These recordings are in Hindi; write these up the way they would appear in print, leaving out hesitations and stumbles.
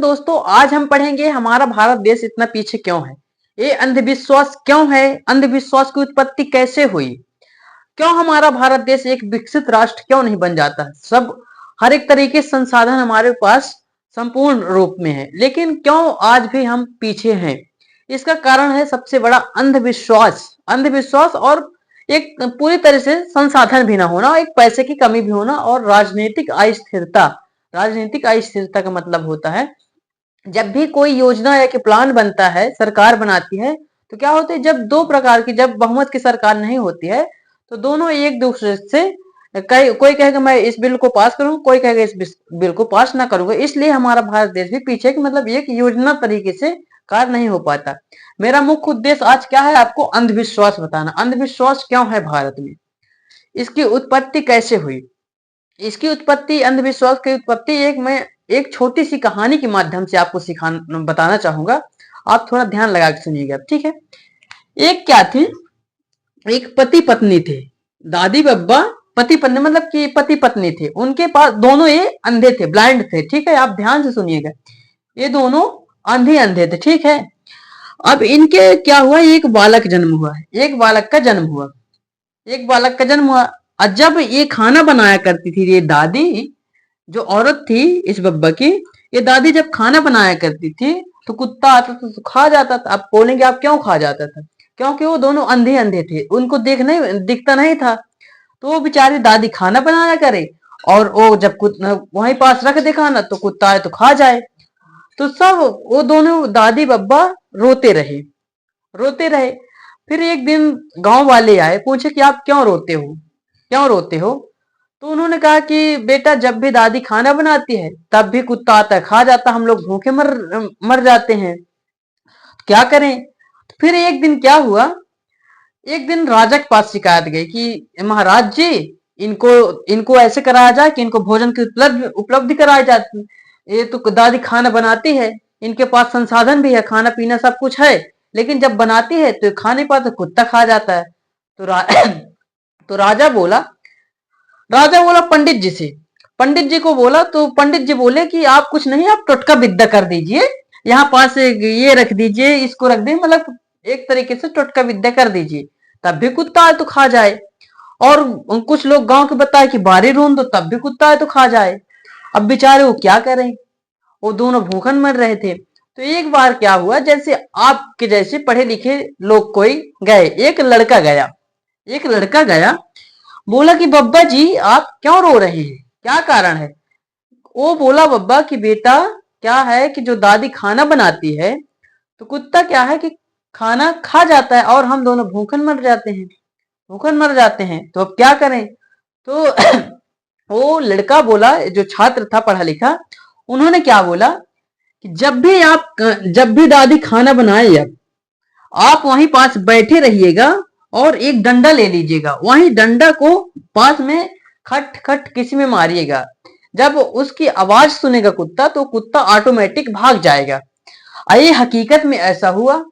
दोस्तों, आज हम पढ़ेंगे हमारा भारत देश इतना पीछे क्यों है, ये अंधविश्वास क्यों है, अंधविश्वास की उत्पत्ति कैसे हुई, क्यों हमारा भारत देश एक विकसित राष्ट्र क्यों नहीं बन जाता। सब हर एक तरीके से संसाधन हमारे पास संपूर्ण रूप में है, लेकिन क्यों आज भी हम पीछे हैं। इसका कारण है सबसे बड़ा अंधविश्वास। अंधविश्वास और एक पूरी तरह से संसाधन भी ना होना, एक पैसे की कमी भी होना और राजनीतिक अस्थिरता। राजनीतिक अस्थिरता का मतलब होता है जब भी कोई योजना या कि प्लान बनता है, सरकार बनाती है, तो क्या होता है जब दो प्रकार की, जब बहुमत की सरकार नहीं होती है तो दोनों एक दूसरे से कोई कहेगा मैं इस बिल को पास करूंगा, कोई कहेगा इस बिल को पास ना करूंगा। इसलिए हमारा भारत देश भी पीछे कि मतलब एक योजना तरीके से कार्य नहीं हो पाता। मेरा मुख्य उद्देश्य आज क्या है, आपको अंधविश्वास बताना। अंधविश्वास क्यों है भारत में, इसकी उत्पत्ति कैसे हुई। इसकी उत्पत्ति, अंधविश्वास की उत्पत्ति मैं एक छोटी सी कहानी के माध्यम से आपको बताना चाहूंगा। आप थोड़ा ध्यान लगा के सुनिएगा, ठीक है। एक क्या थी, एक पति पत्नी थे, दादी बब्बा पति पत्नी, मतलब कि पति पत्नी थे। उनके पास दोनों ये अंधे थे, ब्लाइंड थे, ठीक है। आप ध्यान से सुनिएगा, ये दोनों अंधे अंधे थे, ठीक है। अब इनके क्या हुआ, एक बालक जन्म हुआ, एक बालक का जन्म हुआ, एक बालक का जन्म हुआ। और जब ये खाना बनाया करती थी, ये दादी जो औरत थी इस बब्बा की, ये दादी जब खाना बनाया करती थी तो कुत्ता आता था तो खा जाता था। आप बोलेंगे आप क्यों खा जाता था, क्योंकि वो दोनों अंधे अंधे थे, उनको दिखता नहीं था। तो वो बेचारी दादी खाना बनाया करे और वो जब वहीं पास रख दे खाना तो कुत्ता आए तो खा जाए। तो सब वो दोनों दादी बब्बा रोते रहे, रोते रहे। फिर एक दिन गांव वाले आए, पूछे कि आप क्यों रोते हो, क्यों रोते हो। तो उन्होंने कहा कि बेटा जब भी दादी खाना बनाती है तब भी कुत्ता आता खा जाता, हम लोग भूखे मर जाते हैं, क्या करें। फिर एक दिन क्या हुआ, एक दिन राजा के पास शिकायत गई कि महाराज जी, इनको इनको ऐसे कराया जाए कि इनको भोजन की उपलब्धि कराई जाती। ये तो दादी खाना बनाती है, इनके पास संसाधन भी है, खाना पीना सब कुछ है, लेकिन जब बनाती है तो खा नहीं पाते, कुत्ता खा जाता है। तो तो राजा बोला पंडित जी से, पंडित जी को बोला। तो पंडित जी बोले कि आप कुछ नहीं, आप टोटका विद्या कर दीजिए, यहाँ पास ये रख दीजिए, इसको रख दीजिए, मतलब एक तरीके से टोटका विद्या कर दीजिए, तब भी कुत्ता आए तो खा जाए। और कुछ लोग गांव के बताए कि बारी रूंद दो, तब भी कुत्ता आए तो खा जाए। अब बेचारे वो क्या करें, वो दोनों भूखन मर रहे थे। तो एक बार क्या हुआ, जैसे आपके जैसे पढ़े लिखे लोग कोई गए, एक लड़का गया, बोला कि बब्बा जी आप क्यों रो रहे हैं, क्या कारण है। वो बोला बब्बा कि बेटा क्या है कि जो दादी खाना बनाती है तो कुत्ता क्या है कि खाना खा जाता है और हम दोनों भूखन मर जाते हैं, भूखन मर जाते हैं, तो अब क्या करें। तो वो लड़का बोला, जो छात्र था पढ़ा लिखा, उन्होंने क्या बोला कि जब भी दादी खाना बनाए, अब आप वहीं पास बैठे रहिएगा और एक डंडा ले लीजिएगा, वहीं डंडा को पास में खट खट किसी में मारिएगा। जब उसकी आवाज सुनेगा कुत्ता तो कुत्ता ऑटोमेटिक भाग जाएगा। ये हकीकत में ऐसा हुआ।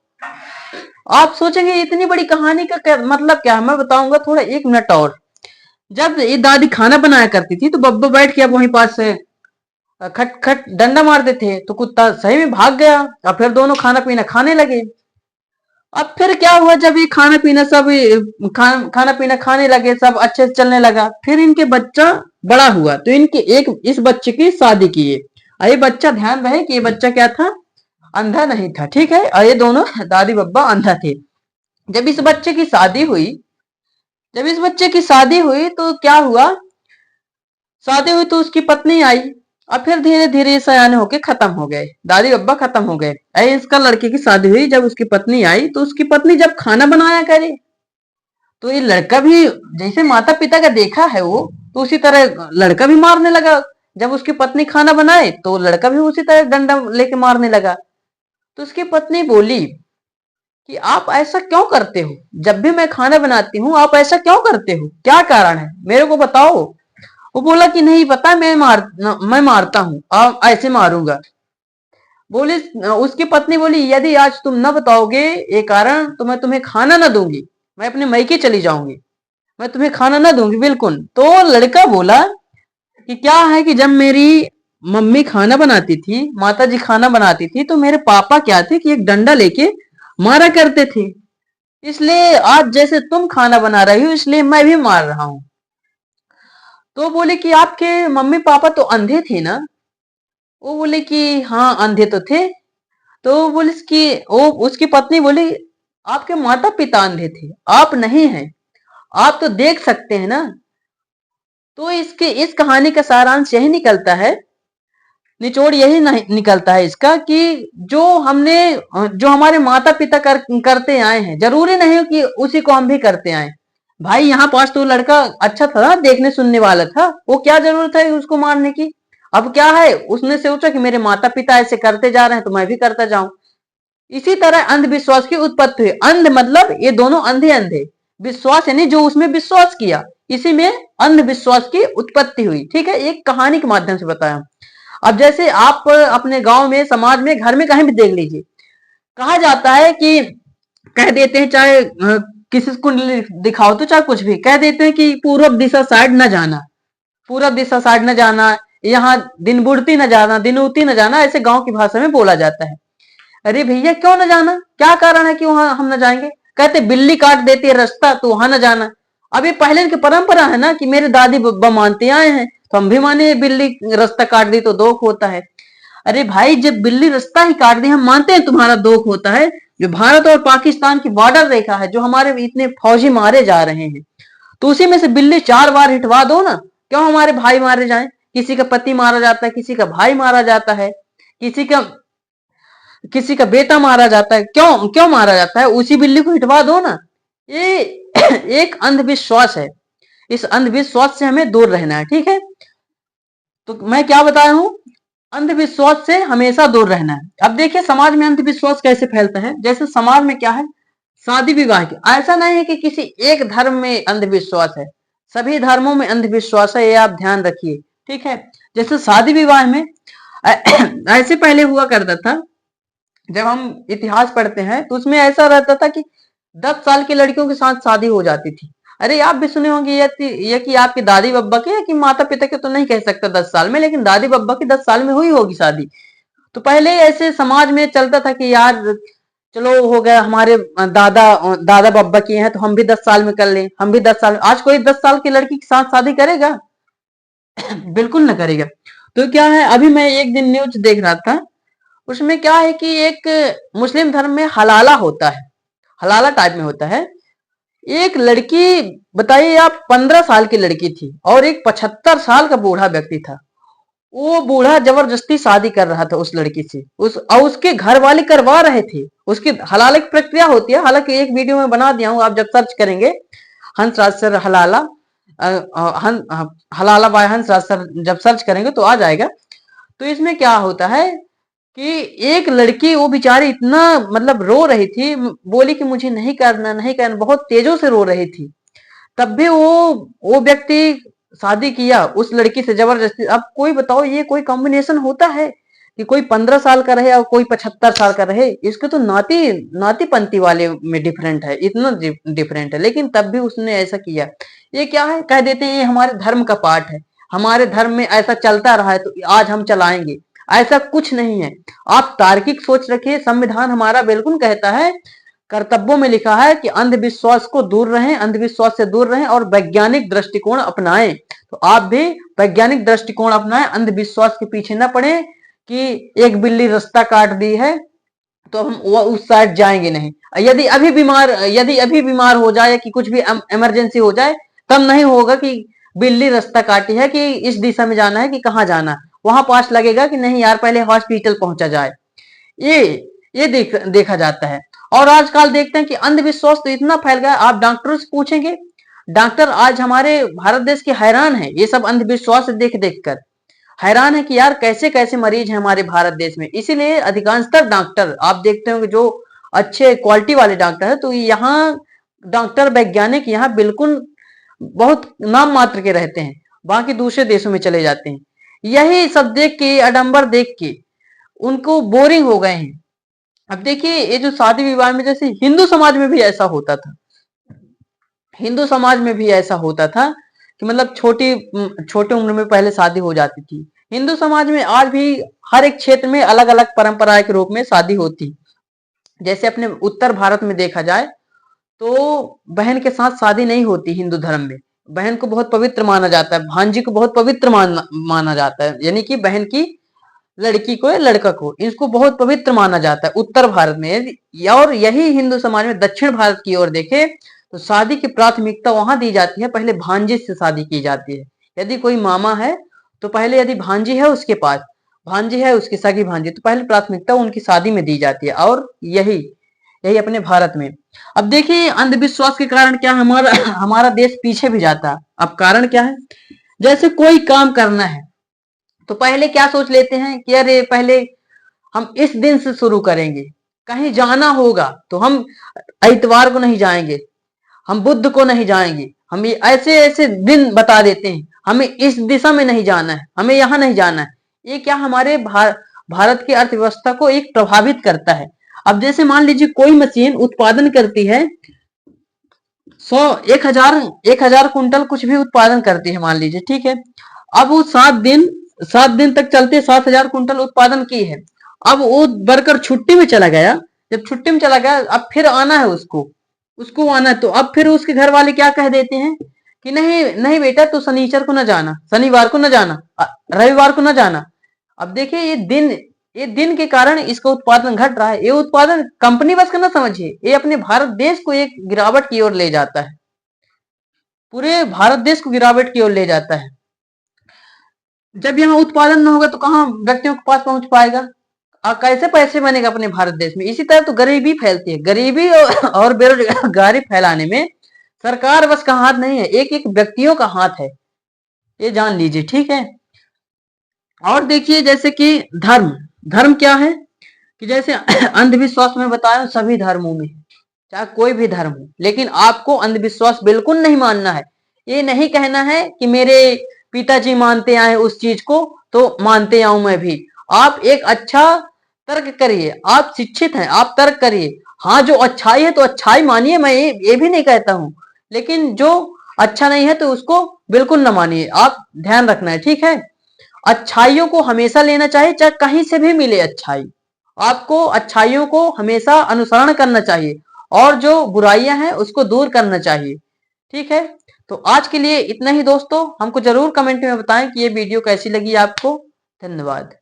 आप सोचेंगे इतनी बड़ी कहानी का मतलब क्या है, मैं बताऊंगा थोड़ा, 1 मिनट और। जब ये दादी खाना बनाया करती थी तो बब्बा बैठ के अब वहीं पास से खट खट डंडा मारते थे तो कुत्ता सही में भाग गया और फिर दोनों खाना पीना खाने लगे। अब फिर क्या हुआ, जब ये खाना पीना सब खाना पीना खाने लगे, सब अच्छे से चलने लगा, फिर इनके बच्चा बड़ा हुआ तो इनके इस बच्चे की शादी किए। ये बच्चा, ध्यान रहे कि ये बच्चा क्या था, अंधा नहीं था, ठीक है। और ये दोनों दादी बब्बा अंधा थे। जब इस बच्चे की शादी हुई, तो क्या हुआ, शादी हुई तो उसकी पत्नी आई और फिर धीरे धीरे सयाने होके खत्म हो गए, दादी बब्बा खत्म हो गए। इसका लड़के की शादी हुई, जब उसकी पत्नी आई तो उसकी पत्नी जब खाना बनाया करे तो ये लड़का भी जैसे माता पिता का देखा है वो, तो उसी तरह लड़का भी मारने लगा। जब उसकी पत्नी खाना बनाए तो लड़का भी उसी तरह डंडा लेके मारने लगा। तो उसकी पत्नी बोली कि आप ऐसा क्यों करते हो, जब भी मैं खाना बनाती हूँ आप ऐसा क्यों करते हो, क्या कारण है मेरे को बताओ। वो बोला कि नहीं पता, मैं मारता हूँ, ऐसे मारूंगा। बोली, उसकी पत्नी बोली यदि आज तुम न बताओगे ये कारण तो मैं तुम्हें खाना ना दूंगी, मैं अपने मैके चली जाऊंगी, मैं तुम्हें खाना ना दूंगी बिल्कुल। तो लड़का बोला कि क्या है कि जब मेरी मम्मी खाना बनाती थी, माता जी खाना बनाती थी, तो मेरे पापा क्या थे कि एक डंडा लेके मारा करते थे। इसलिए आज जैसे तुम खाना बना रही हो, इसलिए मैं भी मार रहा हूं। तो बोले कि आपके मम्मी पापा तो अंधे थे ना? वो बोले कि हाँ अंधे तो थे। तो बोले इसकी वो उसकी पत्नी बोली आपके माता पिता अंधे थे, आप नहीं हैं, आप तो देख सकते हैं ना। तो इसके इस कहानी का सारांश यही निकलता है, निचोड़ यही निकलता है इसका कि जो हमारे माता पिता करते आए हैं, जरूरी नहीं कि उसी को हम भी करते आए। भाई यहाँ पास तो लड़का अच्छा था ना, देखने सुनने वाला था, वो क्या जरूरत है उसको मारने की। अब क्या है, उसने सोचा कि मेरे माता पिता ऐसे करते जा रहे हैं तो मैं भी करता जाऊं। इसी तरह अंधविश्वास की उत्पत्ति हुई। अंध मतलब ये दोनों अंधे अंधे, विश्वास यानी जो उसमें विश्वास किया, इसी में अंधविश्वास की उत्पत्ति हुई। ठीक है, एक कहानी के माध्यम से बताया। अब जैसे आप अपने गांव में, समाज में, घर में कहीं भी देख लीजिए, कहा जाता है कि कह देते हैं, चाहे किसी को दिखाओ तो चाहे कुछ भी कह देते हैं कि पूर्व दिशा साइड न जाना, पूर्व दिशा साइड न जाना, यहाँ दिन बुड़ती न जाना, दिन उगती न जाना, ऐसे गांव की भाषा में बोला जाता है। अरे भैया क्यों न जाना, क्या कारण है कि वहां हम न जाएंगे? कहते बिल्ली काट देती है रास्ता तो वहां न जाना। अब ये पहले की परंपरा है ना कि मेरे दादी बब्बा मानते आए हैं, तो हम भी माने बिल्ली रास्ता काट दी तो दोख होता है। अरे भाई जब बिल्ली रास्ता ही काट दी, हम मानते हैं तुम्हारा दोख होता है, जो भारत और पाकिस्तान की बॉर्डर रेखा है, जो हमारे इतने फौजी मारे जा रहे हैं, तो उसी में से बिल्ली 4 बार हिटवा दो ना, क्यों हमारे भाई मारे जाए? किसी का पति मारा जाता है, किसी का भाई मारा जाता है, किसी का किसी का बेटा मारा जाता है, क्यों क्यों मारा जाता है? उसी बिल्ली को हिटवा दो ना। ये एक अंधविश्वास है, इस अंधविश्वास से हमें दूर रहना है। ठीक है, तो मैं क्या बताया हूं, अंधविश्वास से हमेशा दूर रहना है। अब देखिए समाज में अंधविश्वास कैसे फैलता है। जैसे समाज में क्या है, शादी विवाह की, ऐसा नहीं है कि किसी एक धर्म में अंधविश्वास है, सभी धर्मों में अंधविश्वास है, ये आप ध्यान रखिए। ठीक है, जैसे शादी विवाह में ऐसे पहले हुआ करता था, जब हम इतिहास पढ़ते हैं तो उसमें ऐसा रहता था कि 10 साल की लड़कियों के साथ शादी हो जाती थी। अरे आप भी सुने होंगे ये कि आपकी दादी बब्बा के, कि माता पिता के तो नहीं कह सकता 10 साल में, लेकिन दादी बब्बा की 10 साल में हुई होगी शादी। तो पहले ऐसे समाज में चलता था कि यार चलो हो गया, हमारे दादा दादा बब्बा किए हैं तो हम भी 10 साल में कर लें, हम भी 10 साल। आज कोई 10 साल की लड़की के साथ शादी करेगा? बिल्कुल ना करेगा। तो क्या है, अभी मैं एक दिन न्यूज देख रहा था, उसमें क्या है कि एक मुस्लिम धर्म में हलाला होता है, हलाला टाइप में होता है। एक लड़की, बताइए आप, 15 साल की लड़की थी और एक 75 साल का बूढ़ा व्यक्ति था। वो बूढ़ा जबरदस्ती शादी कर रहा था उस लड़की से, और उसके घर वाले करवा रहे थे। उसकी हलाला की प्रक्रिया होती है, हालांकि एक वीडियो में बना दिया हूं, आप जब सर्च करेंगे हंसराज सर हलाला, हलाला बाय हंसराज सर जब सर्च करेंगे तो आ जाएगा। तो इसमें क्या होता है कि एक लड़की, वो बेचारी इतना मतलब रो रही थी, बोली कि मुझे नहीं करना, नहीं करना, बहुत तेजों से रो रही थी। तब भी वो व्यक्ति शादी किया उस लड़की से जबरदस्ती। अब कोई बताओ, ये कोई कॉम्बिनेशन होता है कि कोई 15 साल का रहे और कोई 75 साल का रहे? इसके तो नाती नाती पंथी वाले में डिफरेंट है, इतना डिफरेंट है, लेकिन तब भी उसने ऐसा किया। ये क्या है, कह देते हैं ये हमारे धर्म का पार्ट है, हमारे धर्म में ऐसा चलता रहा है तो आज हम चलाएंगे। ऐसा कुछ नहीं है। आप तार्किक सोच रखिए, संविधान हमारा बिल्कुल कहता है, कर्तव्यों में लिखा है कि अंधविश्वास को दूर रहें, अंधविश्वास से दूर रहें और वैज्ञानिक दृष्टिकोण अपनाएं। तो आप भी वैज्ञानिक दृष्टिकोण अपनाएं, अंधविश्वास के पीछे न पड़े कि एक बिल्ली रास्ता काट दी है तो हम उस साइड जाएंगे नहीं। यदि अभी बीमार हो जाए कि कुछ भी इमरजेंसी हो जाए, तब नहीं होगा कि बिल्ली रास्ता काटी है कि इस दिशा में जाना है कि कहाँ जाना, वहां पास लगेगा कि नहीं यार पहले हॉस्पिटल पहुंचा जाए। ये ये देखा जाता है। और आजकल देखते हैं कि अंधविश्वास तो इतना फैल गया, आप डॉक्टरों से पूछेंगे, डॉक्टर आज हमारे भारत देश के हैरान है, ये सब अंधविश्वास देख देख कर हैरान है कि यार कैसे कैसे मरीज हैं हमारे भारत देश में। इसीलिए अधिकांशतर डॉक्टर आप देखते होंगे जो अच्छे क्वालिटी वाले डॉक्टर है, तो यहाँ डॉक्टर वैज्ञानिक यहाँ बिल्कुल बहुत नाम मात्र के रहते हैं, बाकी दूसरे देशों में चले जाते हैं। यही सब देख के, आडंबर देख के उनको बोरिंग हो गए हैं। अब देखिए ये जो शादी विवाह में, जैसे हिंदू समाज में भी ऐसा होता था, हिंदू समाज में भी ऐसा होता था कि मतलब छोटी छोटी उम्र में पहले शादी हो जाती थी, हिंदू समाज में आज भी हर एक क्षेत्र में अलग अलग परंपरा के रूप में शादी होती। जैसे अपने उत्तर भारत में देखा जाए तो बहन के साथ शादी नहीं होती हिंदू धर्म में। बहन को बहुत पवित्र माना जाता है, भांजी को बहुत पवित्र माना जाता है, यानी कि बहन की लड़की को या लड़का को, इसको बहुत पवित्र माना जाता है उत्तर भारत में। और यही हिंदू समाज में दक्षिण भारत की ओर देखे तो शादी की प्राथमिकता वहां दी जाती है, पहले भांजी से शादी की जाती है। यदि कोई मामा है तो पहले, यदि भांजी है उसके पास, भांजी है उसकी सगी भांजी, तो पहले प्राथमिकता उनकी शादी में दी जाती है। और यही यही अपने भारत में। अब देखिए अंधविश्वास के कारण क्या हमारा हमारा देश पीछे भी जाता है। अब कारण क्या है, जैसे कोई काम करना है तो पहले क्या सोच लेते हैं कि अरे पहले हम इस दिन से शुरू करेंगे, कहीं जाना होगा तो हम इतवार को नहीं जाएंगे, हम बुध को नहीं जाएंगे, हम ये ऐसे ऐसे दिन बता देते हैं, हमें इस दिशा में नहीं जाना है, हमें यहाँ नहीं जाना है। ये क्या हमारे भारत की अर्थव्यवस्था को एक प्रभावित करता है। अब जैसे मान लीजिए कोई मशीन उत्पादन करती है 1,000 कुंटल कुछ भी उत्पादन करती है मान लीजिए, ठीक है। अब वो 7 दिन तक चलते 7,000 कुंटल उत्पादन की है। अब वो वर्कर छुट्टी में चला गया, जब छुट्टी में चला गया अब फिर आना है उसको उसको आना है, तो अब फिर उसके घर वाले क्या कह देते हैं कि नहीं नहीं बेटा तो शनिचर को न जाना, शनिवार को न जाना, रविवार को न जाना। अब देखिए ये दिन के कारण इसका उत्पादन घट रहा है। ये उत्पादन कंपनी बस का ना समझिए, ये अपने भारत देश को एक गिरावट की ओर ले जाता है, पूरे भारत देश को गिरावट की ओर ले जाता है। जब यहाँ उत्पादन न होगा तो कहाँ व्यक्तियों के पास पहुंच पाएगा, कैसे पैसे बनेगा अपने भारत देश में। इसी तरह तो गरीबी फैलती है, गरीबी और बेरोजगारी फैलाने में सरकार बस का हाथ नहीं है, एक एक व्यक्तियों का हाथ है, ये जान लीजिए, ठीक है। और देखिए जैसे कि धर्म धर्म क्या है कि जैसे अंधविश्वास में बताया सभी धर्मों में, चाहे कोई भी धर्म हो, लेकिन आपको अंधविश्वास बिल्कुल नहीं मानना है। ये नहीं कहना है कि मेरे पिताजी मानते आए उस चीज को तो मानते आऊं मैं भी। आप एक अच्छा तर्क करिए, आप शिक्षित हैं, आप तर्क करिए। हाँ जो अच्छाई है तो अच्छाई मानिए, मैं ये भी नहीं कहता हूं, लेकिन जो अच्छा नहीं है तो उसको बिल्कुल ना मानिए, आप ध्यान रखना है, ठीक है। अच्छाइयों को हमेशा लेना चाहिए, चाहे कहीं से भी मिले अच्छाई, आपको अच्छाइयों को हमेशा अनुसरण करना चाहिए और जो बुराइयां हैं उसको दूर करना चाहिए, ठीक है। तो आज के लिए इतना ही दोस्तों, हमको जरूर कमेंट में बताएं कि ये वीडियो कैसी लगी आपको। धन्यवाद।